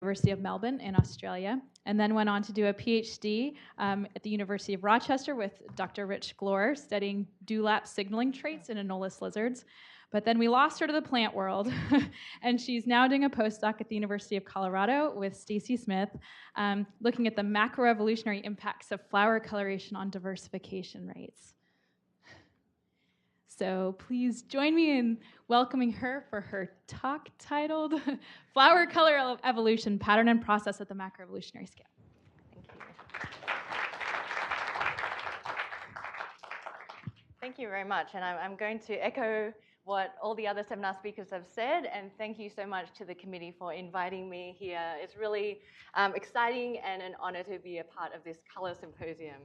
University of Melbourne in Australia, and then went on to do a PhD at the University of Rochester with Dr. Rich Glore, studying dewlap signaling traits in anolis lizards. But then we lost her to the plant world, and she's now doing a postdoc at the University of Colorado with Stacy Smith, looking at the macroevolutionary impacts of flower coloration on diversification rates. So please join me in welcoming her for her talk titled Flower Color Evolution, Pattern and Process at the Macroevolutionary Scale. Thank you. Thank you very much. And I'm going to echo what all the other seminar speakers have said, and thank you so much to the committee for inviting me here. It's really exciting and an honor to be a part of this color symposium.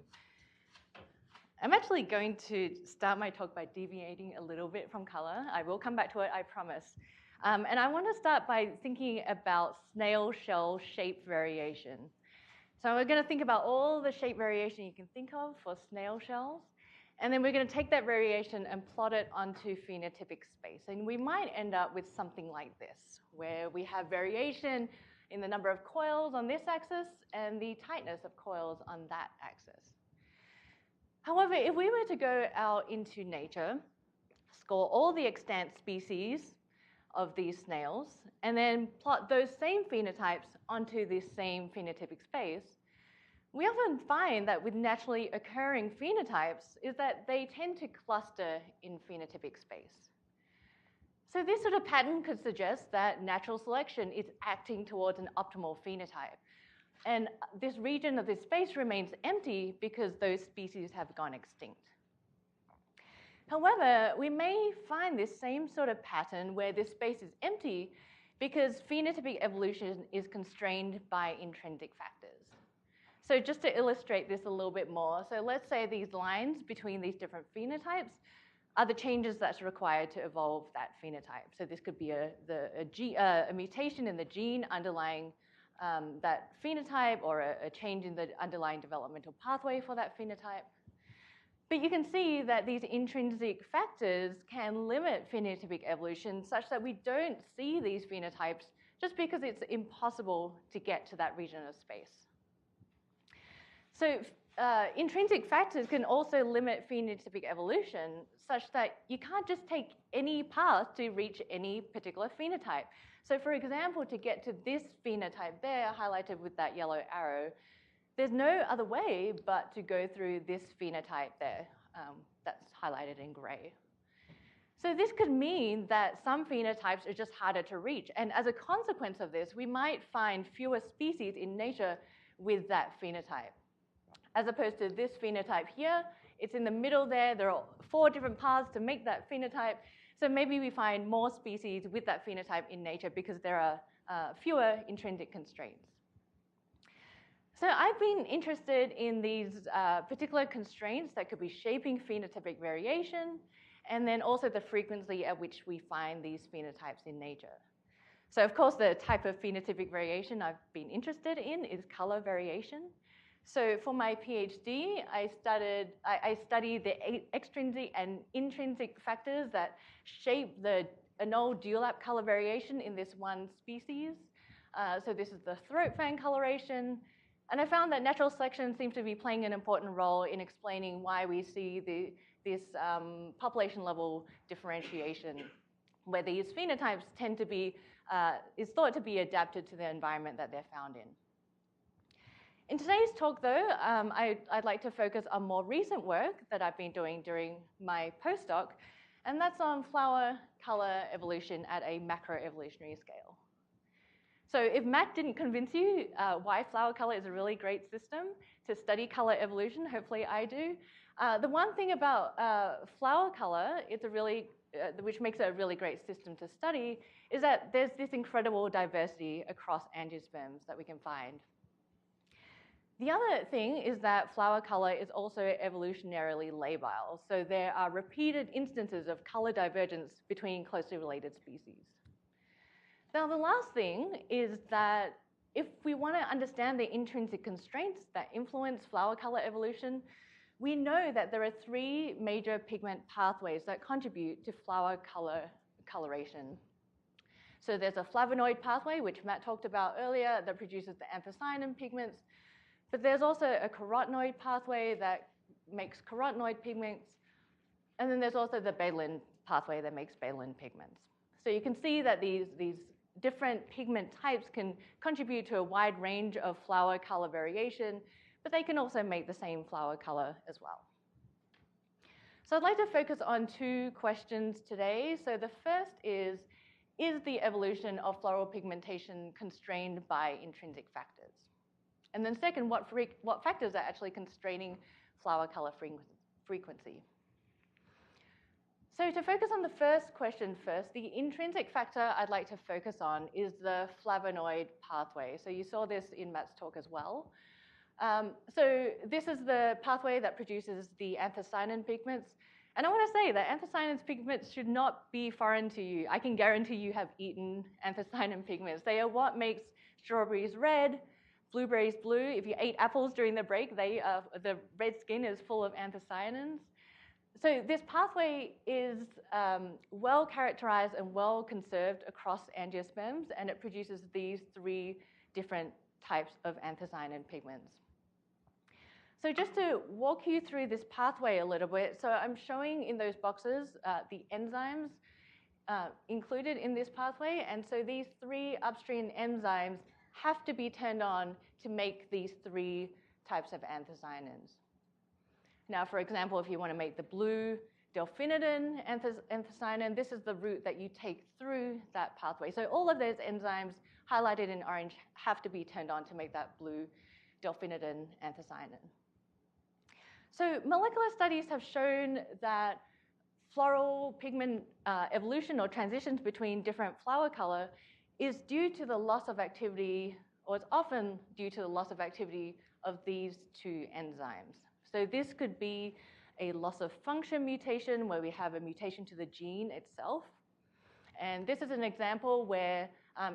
I'm actually going to start my talk by deviating a little bit from color. I will come back to it, I promise. And I want to start by thinking about snail shell shape variation. So we're going to think about all the shape variation you can think of for snail shells. And then we're going to take that variation and plot it onto phenotypic space. And we might end up with something like this, where we have variation in the number of coils on this axis and the tightness of coils on that axis. However, if we were to go out into nature, score all the extant species of these snails, and then plot those same phenotypes onto this same phenotypic space, we often find that with naturally occurring phenotypes is that they tend to cluster in phenotypic space. So this sort of pattern could suggest that natural selection is acting towards an optimal phenotype. And this region of this space remains empty because those species have gone extinct. However, we may find this same sort of pattern where this space is empty because phenotypic evolution is constrained by intrinsic factors. So just to illustrate this a little bit more, so let's say these lines between these different phenotypes are the changes that's required to evolve that phenotype. So this could be a mutation in the gene underlying that phenotype, or a change in the underlying developmental pathway for that phenotype. But you can see that these intrinsic factors can limit phenotypic evolution such that we don't see these phenotypes just because it's impossible to get to that region of space. So intrinsic factors can also limit phenotypic evolution such that you can't just take any path to reach any particular phenotype. So for example, to get to this phenotype there, highlighted with that yellow arrow, there's no other way but to go through this phenotype there that's highlighted in gray. So this could mean that some phenotypes are just harder to reach. And as a consequence of this, we might find fewer species in nature with that phenotype. As opposed to this phenotype here, it's in the middle there. There are 4 different paths to make that phenotype. So maybe we find more species with that phenotype in nature because there are fewer intrinsic constraints. So I've been interested in these particular constraints that could be shaping phenotypic variation, and then also the frequency at which we find these phenotypes in nature. So of course, the type of phenotypic variation I've been interested in is color variation. So for my PhD, I studied the extrinsic and intrinsic factors that shape the anole dewlap color variation in this one species. So this is the throat fan coloration. And I found that natural selection seems to be playing an important role in explaining why we see this population level differentiation, where these phenotypes tend to be, is thought to be adapted to the environment that they're found in. In today's talk, though, I'd like to focus on more recent work that I've been doing during my postdoc, and that's on flower color evolution at a macroevolutionary scale. So if Matt didn't convince you why flower color is a really great system to study color evolution, hopefully I do. The one thing about flower color, which makes it a really great system to study, is that there's this incredible diversity across angiosperms that we can find. The other thing is that flower color is also evolutionarily labile, so there are repeated instances of color divergence between closely related species. Now, the last thing is that if we want to understand the intrinsic constraints that influence flower color evolution, we know that there are 3 major pigment pathways that contribute to flower color coloration. So there's a flavonoid pathway, which Matt talked about earlier, that produces the anthocyanin pigments. But there's also a carotenoid pathway that makes carotenoid pigments. And then there's also the betalain pathway that makes betalain pigments. So you can see that these different pigment types can contribute to a wide range of flower color variation, but they can also make the same flower color as well. So I'd like to focus on two questions today. So the first is the evolution of floral pigmentation constrained by intrinsic factors? And then second, what factors are actually constraining flower color frequency? So to focus on the first question first, the intrinsic factor I'd like to focus on is the flavonoid pathway. So you saw this in Matt's talk as well. So this is the pathway that produces the anthocyanin pigments. And I want to say that anthocyanin pigments should not be foreign to you. I can guarantee you have eaten anthocyanin pigments. They are what makes strawberries red, blueberries blue. If you ate apples during the break, the red skin is full of anthocyanins. So this pathway is well characterized and well conserved across angiosperms, and it produces these three different types of anthocyanin pigments. So just to walk you through this pathway a little bit, so I'm showing in those boxes the enzymes included in this pathway, and so these three upstream enzymes have to be turned on to make these three types of anthocyanins. Now, for example, if you want to make the blue delphinidin anthocyanin, this is the route that you take through that pathway. So all of those enzymes highlighted in orange have to be turned on to make that blue delphinidin anthocyanin. So molecular studies have shown that floral pigment evolution or transitions between different flower color is due to the loss of activity, or it's often due to the loss of activity of these two enzymes. So this could be a loss of function mutation where we have a mutation to the gene itself. And this is an example where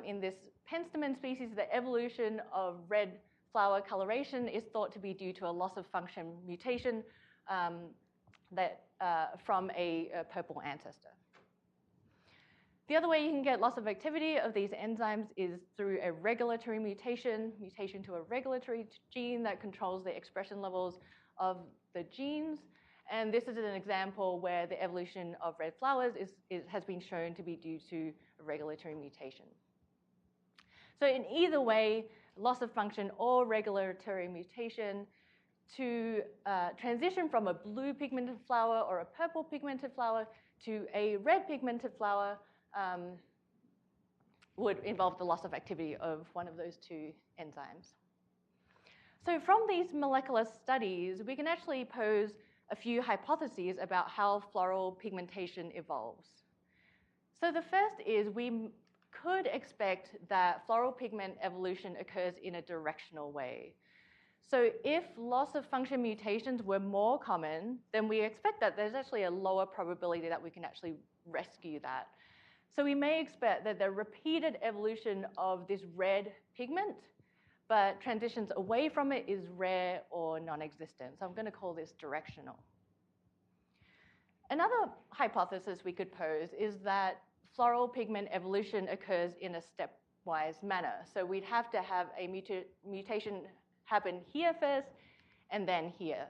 in this penstemon species, the evolution of red flower coloration is thought to be due to a loss of function mutation from a purple ancestor. The other way you can get loss of activity of these enzymes is through a regulatory mutation to a regulatory gene that controls the expression levels of the genes. And this is an example where the evolution of red flowers has been shown to be due to a regulatory mutation. So in either way, loss of function or regulatory mutation, to transition from a blue pigmented flower or a purple pigmented flower to a red pigmented flower would involve the loss of activity of one of those two enzymes. So from these molecular studies, we can actually pose a few hypotheses about how floral pigmentation evolves. So the first is we could expect that floral pigment evolution occurs in a directional way. So if loss of function mutations were more common, then we expect that there's actually a lower probability that we can actually rescue that. So we may expect that the repeated evolution of this red pigment, but transitions away from it is rare or non-existent. So I'm going to call this directional. Another hypothesis we could pose is that floral pigment evolution occurs in a stepwise manner. So we'd have to have a mutation happen here first and then here.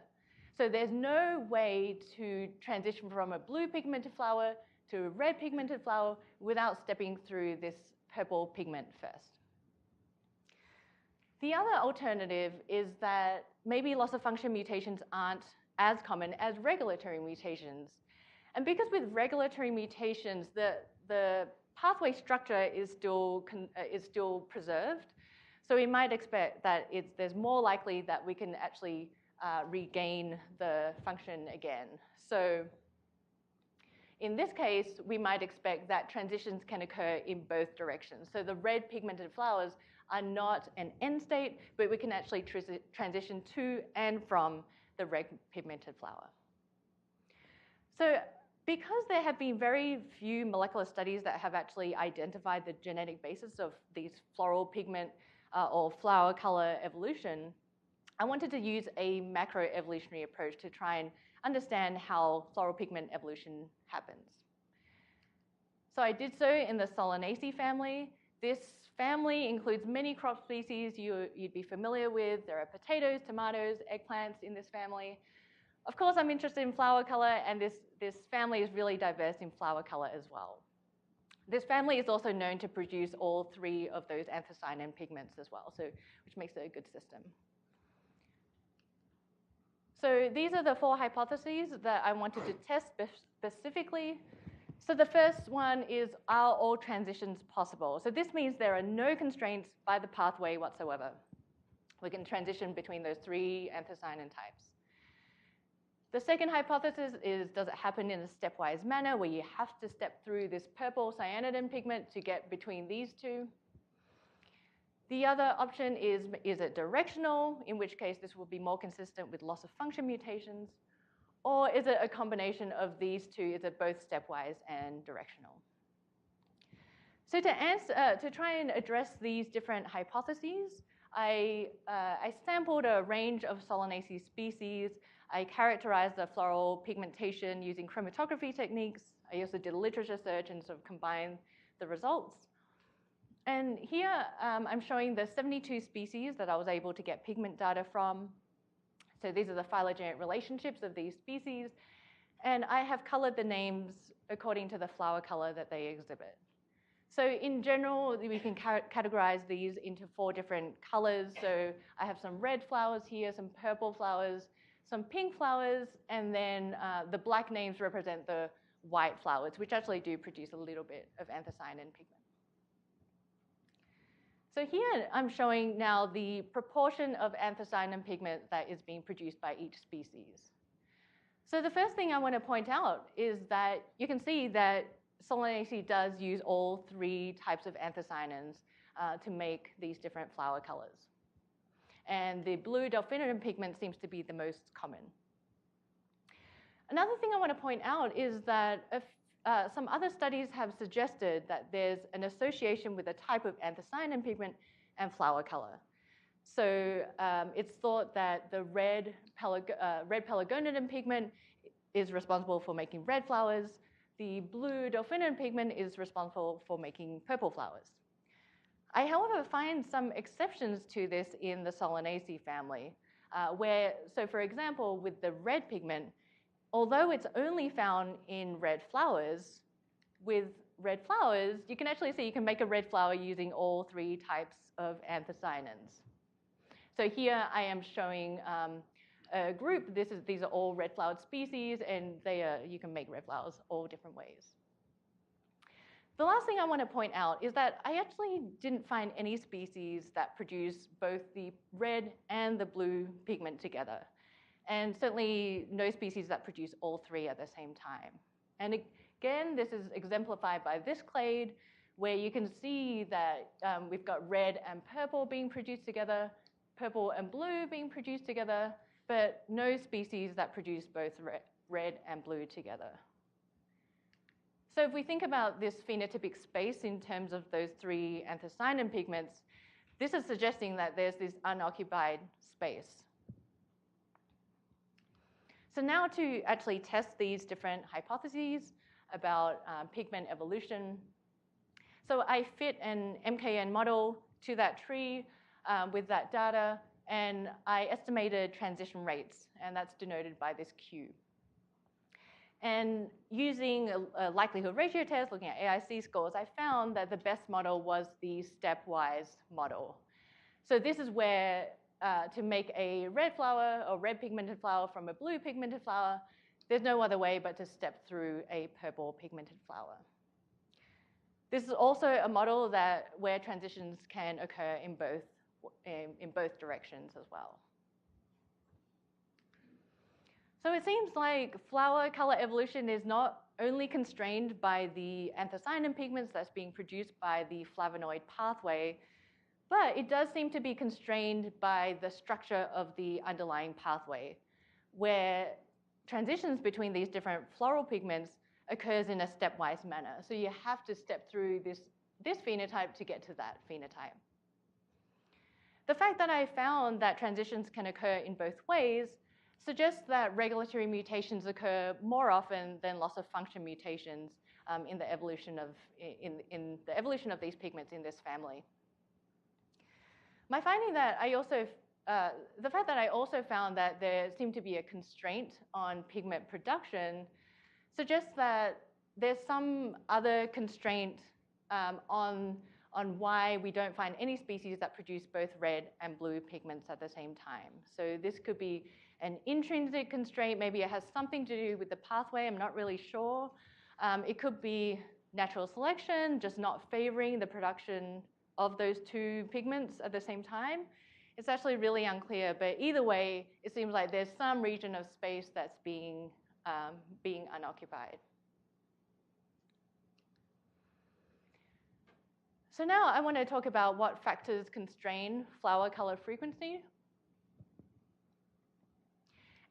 So there's no way to transition from a blue pigmented flower to a red pigmented flower without stepping through this purple pigment first. The other alternative is that maybe loss of function mutations aren't as common as regulatory mutations. And because with regulatory mutations, the pathway structure is still preserved, so we might expect that there's more likely that we can actually regain the function again. So in this case, we might expect that transitions can occur in both directions. So the red pigmented flowers are not an end state, but we can actually transition to and from the red pigmented flower. So because there have been very few molecular studies that have actually identified the genetic basis of these floral pigment or flower color evolution, I wanted to use a macroevolutionary approach to try and understand how floral pigment evolution happens. So I did so in the Solanaceae family. This family includes many crop species you'd be familiar with. There are potatoes, tomatoes, eggplants in this family. Of course, I'm interested in flower color, and this family is really diverse in flower color as well. This family is also known to produce all three of those anthocyanin pigments as well, which makes it a good system. So these are the 4 hypotheses that I wanted to test specifically. So the first one is, are all transitions possible? So this means there are no constraints by the pathway whatsoever. We can transition between those 3 anthocyanin types. The second hypothesis is, does it happen in a stepwise manner where you have to step through this purple cyanidin pigment to get between these 2? The other option is it directional, in which case this will be more consistent with loss of function mutations? Or is it a combination of these 2? Is it both stepwise and directional? So to try and address these different hypotheses, I sampled a range of Solanaceae species. I characterized the floral pigmentation using chromatography techniques. I also did a literature search and sort of combined the results. And here I'm showing the 72 species that I was able to get pigment data from. So these are the phylogenetic relationships of these species. And I have colored the names according to the flower color that they exhibit. So in general, we can categorize these into 4 different colors. So I have some red flowers here, some purple flowers, some pink flowers, and then the black names represent the white flowers, which actually do produce a little bit of anthocyanin pigment. So here I'm showing now the proportion of anthocyanin pigment that is being produced by each species. So the first thing I want to point out is that you can see that Solanaceae does use all 3 types of anthocyanins to make these different flower colors. And the blue delphinidin pigment seems to be the most common. Another thing I want to point out is that some other studies have suggested that there's an association with a type of anthocyanin pigment and flower color. So it's thought that the red pelargonidin pigment is responsible for making red flowers. The blue delphinidin pigment is responsible for making purple flowers. I, however, find some exceptions to this in the Solanaceae family, so for example, with the red pigment, although it's only found in red flowers, with red flowers, you can actually see you can make a red flower using all 3 types of anthocyanins. So here I am showing a group. These are all red flowered species, and you can make red flowers all different ways. The last thing I want to point out is that I actually didn't find any species that produce both the red and the blue pigment together. And certainly no species that produce all 3 at the same time. And again, this is exemplified by this clade, where you can see that we've got red and purple being produced together, purple and blue being produced together, but no species that produce both red and blue together. So if we think about this phenotypic space in terms of those 3 anthocyanin pigments, this is suggesting that there's this unoccupied space. So now to actually test these different hypotheses about pigment evolution. So I fit an MKN model to that tree with that data, and I estimated transition rates, and that's denoted by this Q. And using a likelihood ratio test, looking at AIC scores, I found that the best model was the stepwise model. So this is where to make a red flower or red pigmented flower from a blue pigmented flower, there's no other way but to step through a purple pigmented flower. This is also a model where transitions can occur in both directions as well. So it seems like flower color evolution is not only constrained by the anthocyanin pigments that's being produced by the flavonoid pathway, but it does seem to be constrained by the structure of the underlying pathway, where transitions between these different floral pigments occurs in a stepwise manner. So you have to step through this phenotype to get to that phenotype. The fact that I found that transitions can occur in both ways suggests that regulatory mutations occur more often than loss of function mutations in the evolution of these pigments in this family. My finding that the fact that I also found that there seemed to be a constraint on pigment production suggests that there's some other constraint on why we don't find any species that produce both red and blue pigments at the same time. So this could be an intrinsic constraint. Maybe it has something to do with the pathway. I'm not really sure. It could be natural selection, just not favoring the production of those two pigments at the same time. It's actually really unclear, but either way, it seems like there's some region of space that's being unoccupied. So now I want to talk about what factors constrain flower color frequency.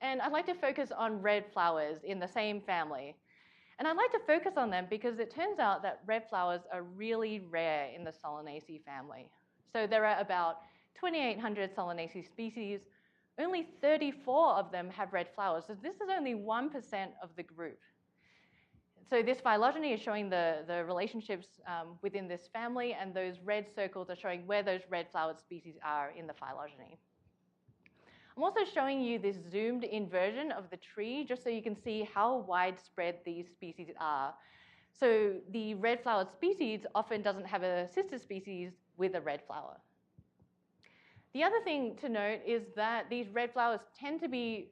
And I'd like to focus on red flowers in the same family. And I'd like to focus on them because it turns out that red flowers are really rare in the Solanaceae family. So there are about 2,800 Solanaceae species. Only 34 of them have red flowers. So this is only 1% of the group. So this phylogeny is showing the relationships within this family, and those red circles are showing where those red flowered species are in the phylogeny. I'm also showing you this zoomed in version of the tree just so you can see how widespread these species are. So the red flowered species often doesn't have a sister species with a red flower. The other thing to note is that these red flowers tend to be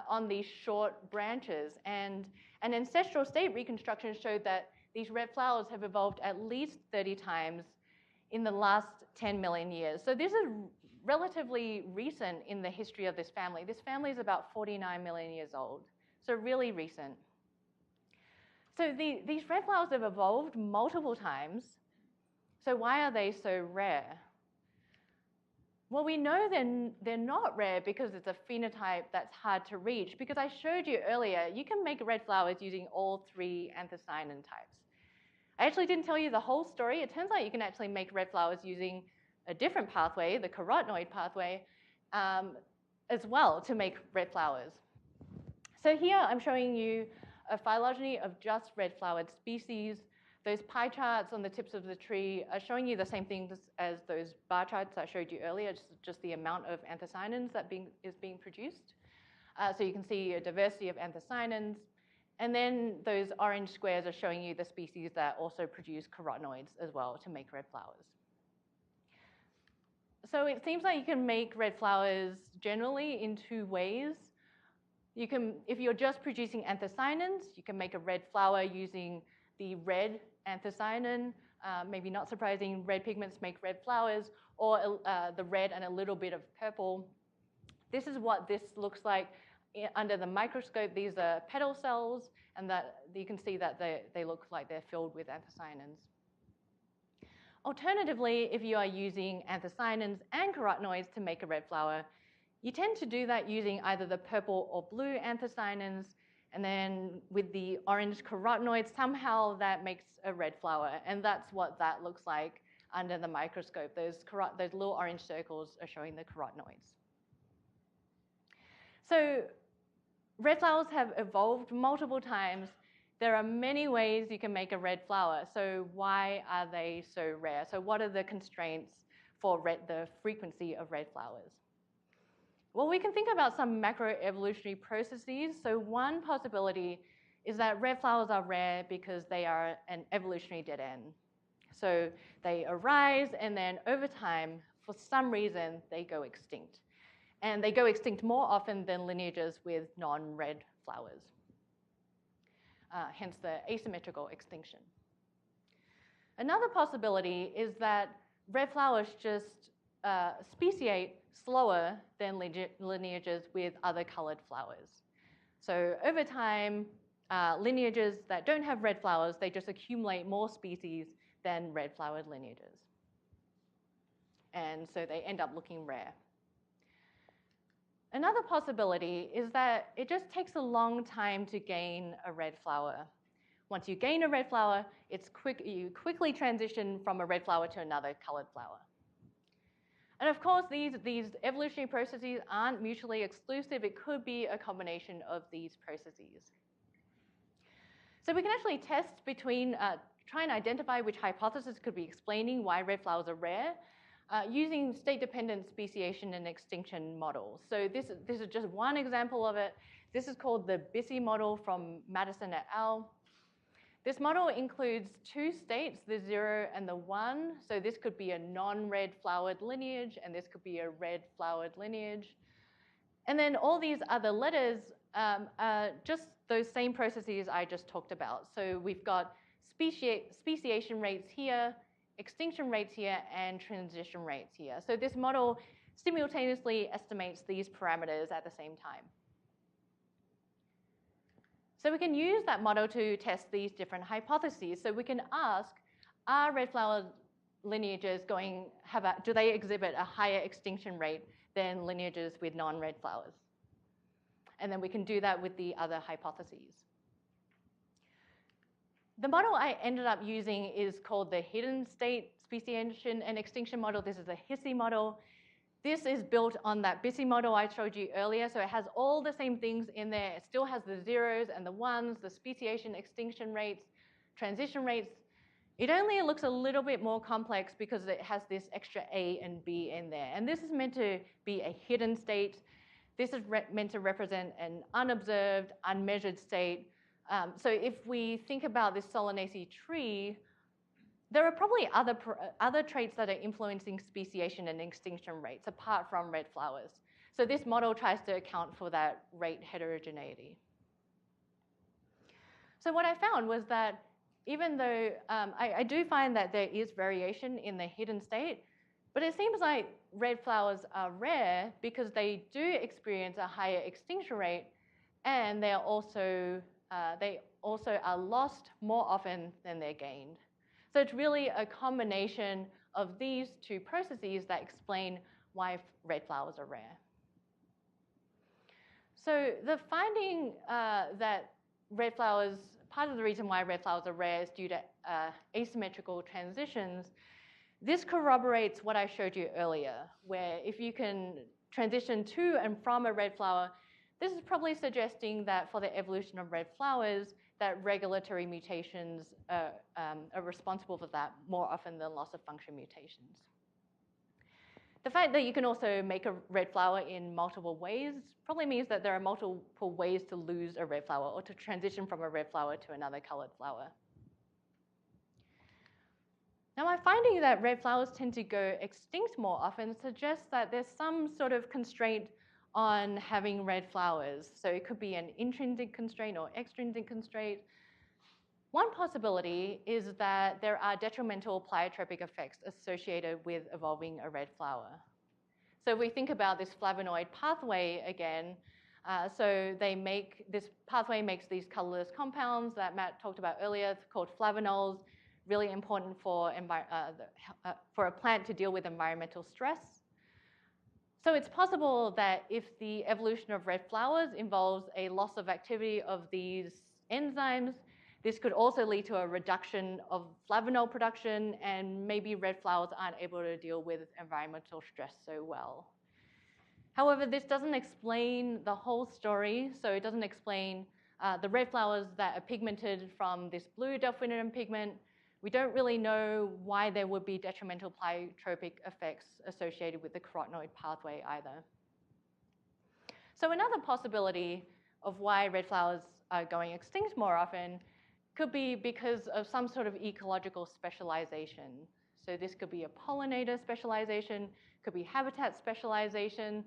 on these short branches, and an ancestral state reconstruction showed that these red flowers have evolved at least 30 times in the last 10 million years. So this is relatively recent in the history of this family. This family is about 49 million years old, so really recent. So these red flowers have evolved multiple times. So why are they so rare? Well, we know they're not rare because it's a phenotype that's hard to reach, because I showed you earlier, you can make red flowers using all three anthocyanin types. I actually didn't tell you the whole story. It turns out you can actually make red flowers using a different pathway, the carotenoid pathway, as well to make red flowers. So here I'm showing you a phylogeny of just red flowered species. Those pie charts on the tips of the tree are showing you the same things as those bar charts I showed you earlier, just the amount of anthocyanins that is being produced. So you can see a diversity of anthocyanins. And then those orange squares are showing you the species that also produce carotenoids as well to make red flowers. So it seems like you can make red flowers generally in two ways. You can, if you're just producing anthocyanins, you can make a red flower using the red anthocyanin. Maybe not surprising, red pigments make red flowers, or the red and a little bit of purple. This is what this looks like under the microscope. These are petal cells, and that you can see that they look like they're filled with anthocyanins. Alternatively, if you are using anthocyanins and carotenoids to make a red flower, you tend to do that using either the purple or blue anthocyanins, and then with the orange carotenoids, somehow that makes a red flower, and that's what that looks like under the microscope. Those little orange circles are showing the carotenoids. So red flowers have evolved multiple times. There are many ways you can make a red flower. So why are they so rare? So what are the constraints for the frequency of red flowers? Well, we can think about some macroevolutionary processes. So one possibility is that red flowers are rare because they are an evolutionary dead end. So they arise, and then over time, for some reason, they go extinct. And they go extinct more often than lineages with non-red flowers. Hence the asymmetrical extinction. Another possibility is that red flowers just speciate slower than lineages with other colored flowers. So over time, lineages that don't have red flowers, they just accumulate more species than red flowered lineages. And so they end up looking rare. Another possibility is that it just takes a long time to gain a red flower. Once you gain a red flower, you quickly transition from a red flower to another colored flower. And of course, these evolutionary processes aren't mutually exclusive. It could be a combination of these processes. So we can actually test between, try and identify which hypothesis could be explaining why red flowers are rare using state-dependent speciation and extinction models. So this is just one example of it. This is called the BIOSYNTHETIC model from Madison et al. This model includes two states, the 0 and the 1. So this could be a non-red flowered lineage, and this could be a red flowered lineage. And then all these other letters are just those same processes I just talked about. So we've got speciation rates here, extinction rates here, and transition rates here. So this model simultaneously estimates these parameters at the same time. So we can use that model to test these different hypotheses. So we can ask, are red flower lineages do they exhibit a higher extinction rate than lineages with non-red flowers? And then we can do that with the other hypotheses. The model I ended up using is called the hidden state speciation and extinction model. This is a HISI model. This is built on that BIOSYNTHETIC model I showed you earlier, so it has all the same things in there. It still has the 0s and the 1s, the speciation, extinction rates, transition rates. It only looks a little bit more complex because it has this extra A and B in there. And this is meant to be a hidden state. This is meant to represent an unobserved, unmeasured state. So if we think about this Solanaceae tree, there are probably other traits that are influencing speciation and extinction rates apart from red flowers. So this model tries to account for that rate heterogeneity. So what I found was that even though I do find that there is variation in the hidden state, but it seems like red flowers are rare because they do experience a higher extinction rate, and they also are lost more often than they're gained. So it's really a combination of these two processes that explain why red flowers are rare. So the finding that red flowers, part of the reason why red flowers are rare is due to asymmetrical transitions. This corroborates what I showed you earlier, where if you can transition to and from a red flower, this is probably suggesting that for the evolution of red flowers, that regulatory mutations are responsible for that more often than loss of function mutations. The fact that you can also make a red flower in multiple ways probably means that there are multiple ways to lose a red flower or to transition from a red flower to another colored flower. Now, my finding that red flowers tend to go extinct more often suggests that there's some sort of constraint on having red flowers. So it could be an intrinsic constraint or extrinsic constraint. One possibility is that there are detrimental pleiotropic effects associated with evolving a red flower. So if we think about this flavonoid pathway again, so this pathway makes these colorless compounds that Matt talked about earlier called flavonols, really important for a plant to deal with environmental stress. So it's possible that if the evolution of red flowers involves a loss of activity of these enzymes, this could also lead to a reduction of flavonol production, and maybe red flowers aren't able to deal with environmental stress so well. However, this doesn't explain the whole story, so it doesn't explain the red flowers that are pigmented from this blue delphinoid pigment. We don't really know why there would be detrimental pleiotropic effects associated with the carotenoid pathway either. So another possibility of why red flowers are going extinct more often could be because of some sort of ecological specialization. So this could be a pollinator specialization, could be habitat specialization.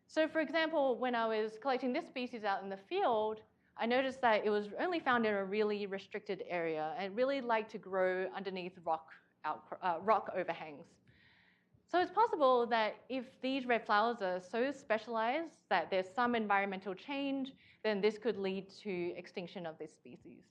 So for example, when I was collecting this species out in the field, I noticed that it was only found in a really restricted area and really liked to grow underneath rock overhangs. So it's possible that if these red flowers are so specialized that there's some environmental change, then this could lead to extinction of this species.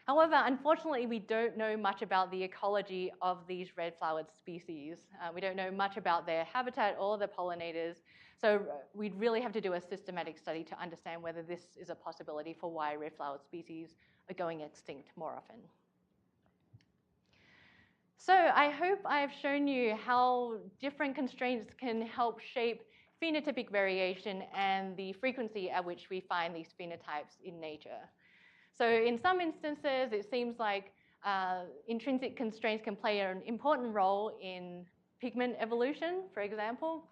However, unfortunately, we don't know much about the ecology of these red flowered species. We don't know much about their habitat or the pollinators. So we'd really have to do a systematic study to understand whether this is a possibility for why red flowered species are going extinct more often. So I hope I've shown you how different constraints can help shape phenotypic variation and the frequency at which we find these phenotypes in nature. So in some instances, it seems like intrinsic constraints can play an important role in pigment evolution, for example,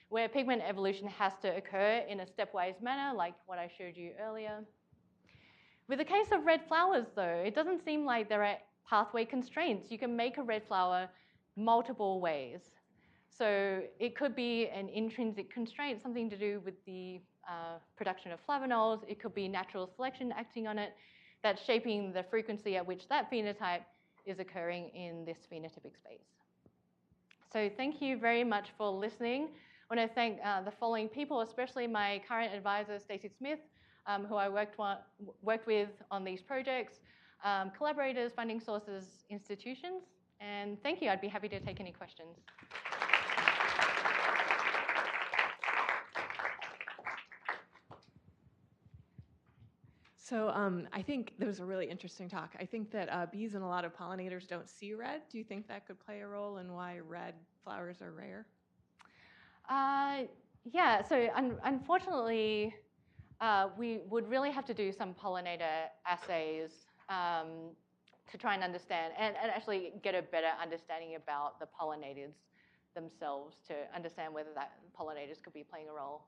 where pigment evolution has to occur in a stepwise manner, like what I showed you earlier. With the case of red flowers, though, it doesn't seem like there are pathway constraints. You can make a red flower multiple ways. So it could be an intrinsic constraint, something to do with the production of flavonols. It could be natural selection acting on it, that's shaping the frequency at which that phenotype is occurring in this phenotypic space. So thank you very much for listening. I want to thank the following people, especially my current advisor, Stacey Smith, who I worked with on these projects, collaborators, funding sources, institutions, and thank you. I'd be happy to take any questions. So I think that was a really interesting talk. I think that bees and a lot of pollinators don't see red. Do you think that could play a role in why red flowers are rare? Yeah, so unfortunately, we would really have to do some pollinator assays to try and understand and actually get a better understanding about the pollinators themselves to understand whether that pollinators could be playing a role.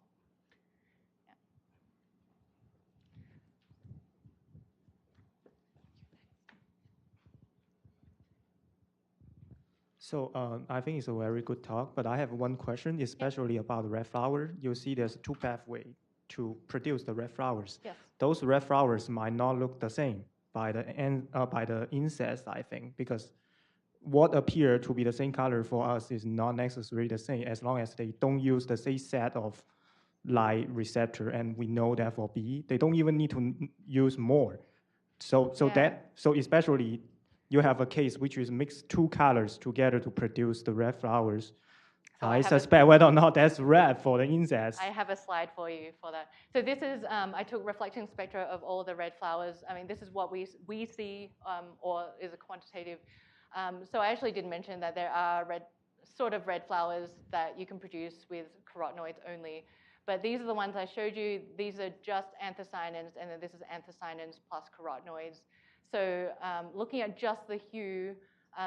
So I think it's a very good talk, but I have one question, especially about the red flower. You see there's two pathways to produce the red flowers. Yes. Those red flowers might not look the same by the insects, I think, because what appear to be the same color for us is not necessarily the same as long as they don't use the same set of light receptor, and we know that for bee, they don't even need to use more. So especially you have a case which is mixed two colors together to produce the red flowers. So I suspect whether or not that's red for the insects. I have a slide for you for that. So this is, I took reflecting spectra of all the red flowers. I mean, this is what we see or is a quantitative. So I actually did mention that there are sort of red flowers that you can produce with carotenoids only. But these are the ones I showed you. These are just anthocyanins, and then this is anthocyanins plus carotenoids. So looking at just the hue,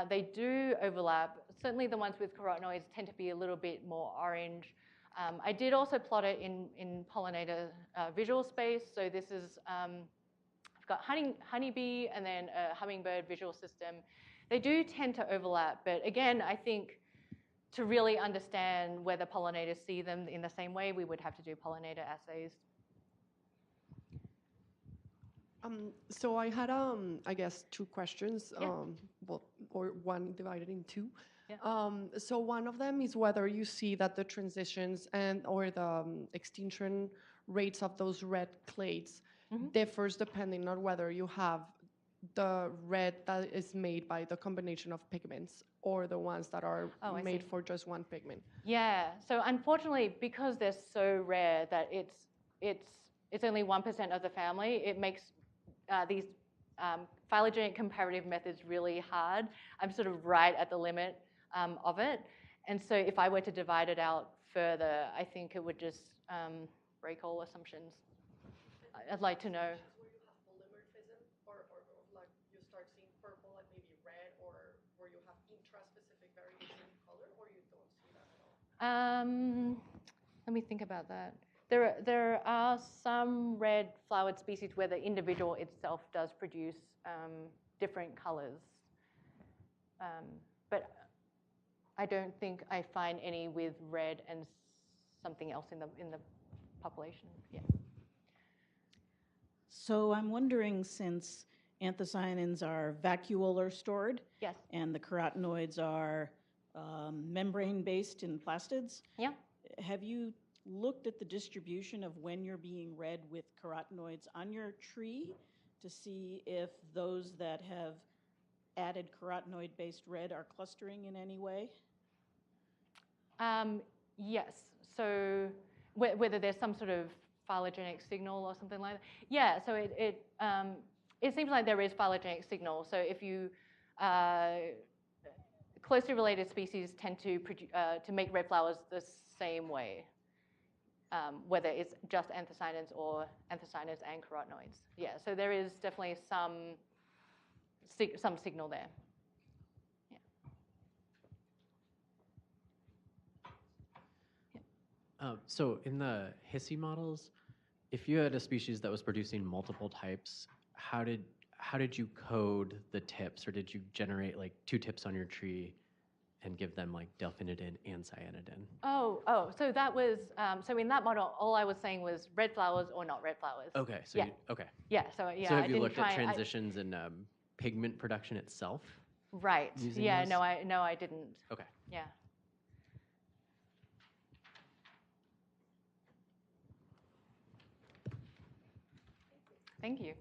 they do overlap. Certainly the ones with carotenoids tend to be a little bit more orange. I did also plot it in pollinator visual space. So this is, I've got honeybee and then a hummingbird visual system. They do tend to overlap, but again, I think to really understand whether pollinators see them in the same way, we would have to do pollinator assays. So I had, I guess, two questions, Yeah. or one divided in two. Yeah. So one of them is whether you see that the transitions or the extinction rates of those red clades differs depending on whether you have the red that is made by the combination of pigments or the ones that are made for just one pigment. Yeah. So unfortunately, because they're so rare that it's only 1% of the family, it makes these phylogenetic comparative methods really hard. I'm sort of right at the limit of it. And so if I were to divide it out further, I think it would just break all assumptions. I'd like to know. Where you have polymorphism or like you start seeing purple and maybe red, or where you have intraspecific variation in color, or you don't see that at all? Let me think about that. There are some red flowered species where the individual itself does produce different colors. But I don't think I find any with red and something else in the population. Yeah. So I'm wondering, since anthocyanins are vacuolar stored, Yes. and the carotenoids are membrane-based in plastids, Yeah. have you looked at the distribution of when you're being read with carotenoids on your tree to see if those that have added carotenoid-based red are clustering in any way? Yes. So whether there's some sort of phylogenetic signal or something like that. Yeah. So it seems like there is phylogenetic signal. So if you closely related species tend to make red flowers the same way. whether it's just anthocyanins or anthocyanins and carotenoids. Yeah, so there is definitely some signal there. So in the hissy models, if you had a species that was producing multiple types, how did you code the tips, or did you generate like 2 tips on your tree and give them like delphinidin and cyanidin? So that was, so in that model, all I was saying was red flowers or not red flowers. Okay, so yeah. Okay. Yeah, so yeah, So I have you didn't looked at try, transitions in pigment production itself? Right, using yeah, those? no, I didn't. Okay. Yeah. Thank you.